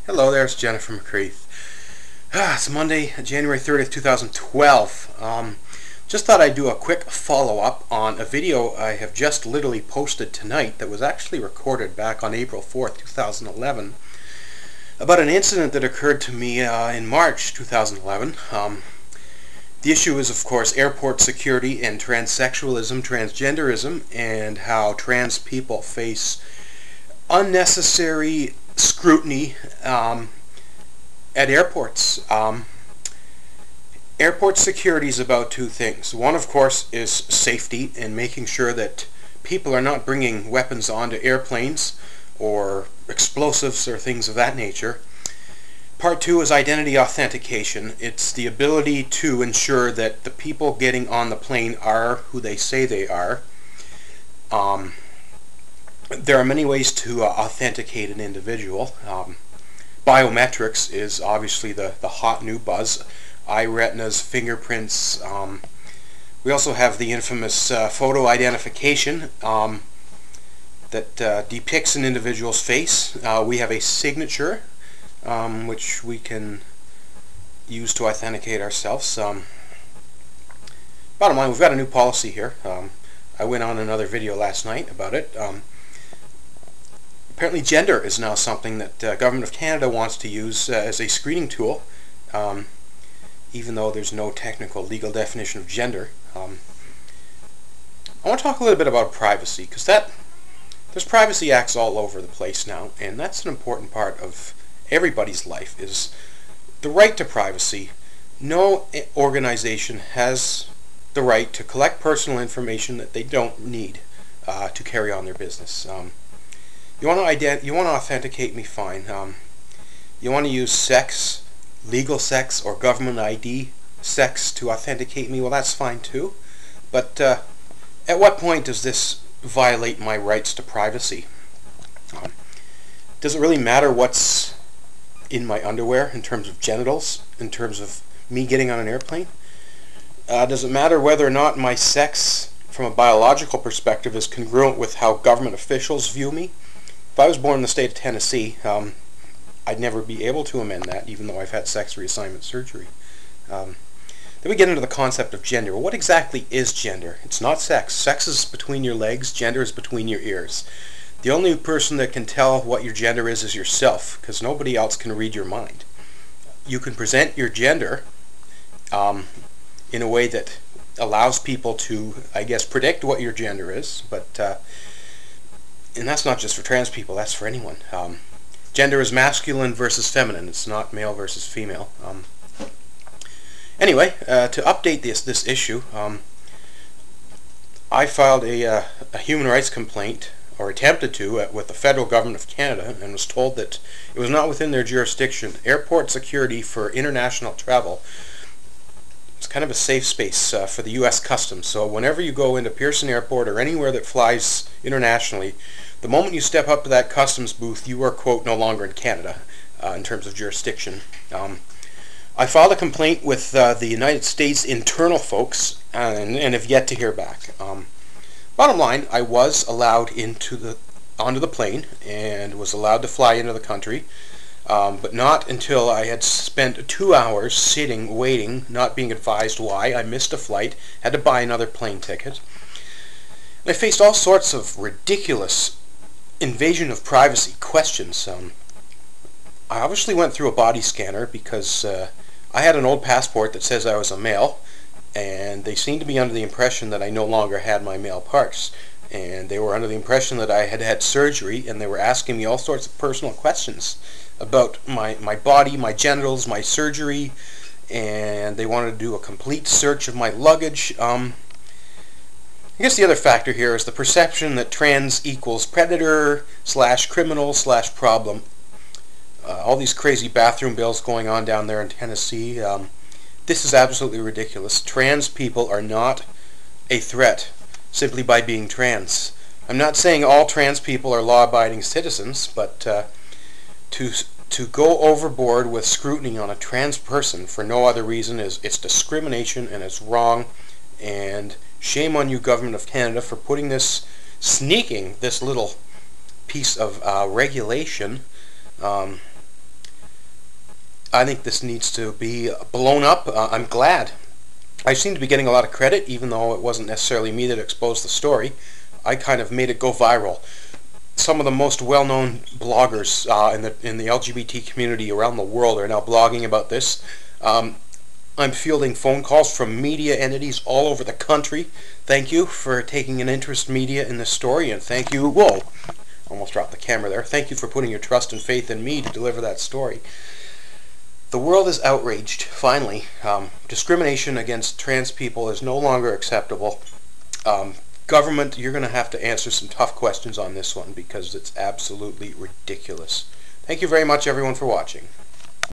Hello there, it's Jennifer McCreath. It's Monday, January 30th, 2012. Just thought I'd do a quick follow-up on a video I have just literally posted tonight that was actually recorded back on April 4th, 2011 about an incident that occurred to me in March 2011. The issue is, of course, airport security and transsexualism, transgenderism, and how trans people face unnecessary scrutiny at airports. Airport security is about two things. One, of course, is safety and making sure that people are not bringing weapons onto airplanes or explosives or things of that nature. Part two is identity authentication. It's the ability to ensure that the people getting on the plane are who they say they are. There are many ways to authenticate an individual. Biometrics is obviously the hot new buzz. Eye retinas, fingerprints. We also have the infamous photo identification that depicts an individual's face. We have a signature which we can use to authenticate ourselves. Bottom line, we've got a new policy here. I went on another video last night about it. Apparently gender is now something that Government of Canada wants to use as a screening tool, even though there's no technical legal definition of gender. I want to talk a little bit about privacy, because there's privacy acts all over the place now, and that's an important part of everybody's life, is the right to privacy. No organization has the right to collect personal information that they don't need to carry on their business. You want to authenticate me, fine. You want to use sex, legal sex, or government ID sex to authenticate me, well, that's fine too. But at what point does this violate my rights to privacy? Does it really matter what's in my underwear in terms of genitals, in terms of me getting on an airplane? Does it matter whether or not my sex, from a biological perspective, is congruent with how government officials view me? If I was born in the state of Tennessee, I'd never be able to amend that, even though I've had sex reassignment surgery. Then we get into the concept of gender. Well, what exactly is gender? It's not sex. Sex is between your legs. Gender is between your ears. The only person that can tell what your gender is yourself, because nobody else can read your mind. You can present your gender in a way that allows people to, I guess, predict what your gender is, but and that's not just for trans people, that's for anyone. Gender is masculine versus feminine. It's not male versus female. Anyway, to update this issue, I filed a human rights complaint, or attempted to, with the federal government of Canada, and was told that it was not within their jurisdiction. Airport security for international travel, it's kind of a safe space for the U.S. Customs. So whenever you go into Pearson Airport or anywhere that flies internationally, the moment you step up to that customs booth, you are, quote, no longer in Canada in terms of jurisdiction. I filed a complaint with the United States internal folks and have yet to hear back. Bottom line, I was allowed onto the plane and was allowed to fly into the country, but not until I had spent 2 hours sitting, waiting, not being advised why. I missed a flight, had to buy another plane ticket. And I faced all sorts of ridiculous invasion of privacy questions. I obviously went through a body scanner because I had an old passport that says I was a male, and they seemed to be under the impression that I no longer had my male parts. And they were under the impression that I had had surgery, and they were asking me all sorts of personal questions about my body, my genitals, my surgery, and they wanted to do a complete search of my luggage. I guess the other factor here is the perception that trans equals predator / criminal / problem. All these crazy bathroom bills going on down there in Tennessee. This is absolutely ridiculous. Trans people are not a threat simply by being trans. I'm not saying all trans people are law-abiding citizens, but to go overboard with scrutiny on a trans person for no other reason it's discrimination, and it's wrong. And shame on you, Government of Canada, for putting sneaking this little piece of regulation I think this needs to be blown up. I'm glad. I seem to be getting a lot of credit, even though it wasn't necessarily me that exposed the story. I kind of made it go viral. Some of the most well-known bloggers in the LGBT community around the world are now blogging about this. I'm fielding phone calls from media entities all over the country. Thank you for taking an interest, media, in this story, and thank you, whoa, almost dropped the camera there. Thank you for putting your trust and faith in me to deliver that story. The world is outraged, finally. Discrimination against trans people is no longer acceptable. Government, you're going to have to answer some tough questions on this one because it's absolutely ridiculous. Thank you very much, everyone, for watching.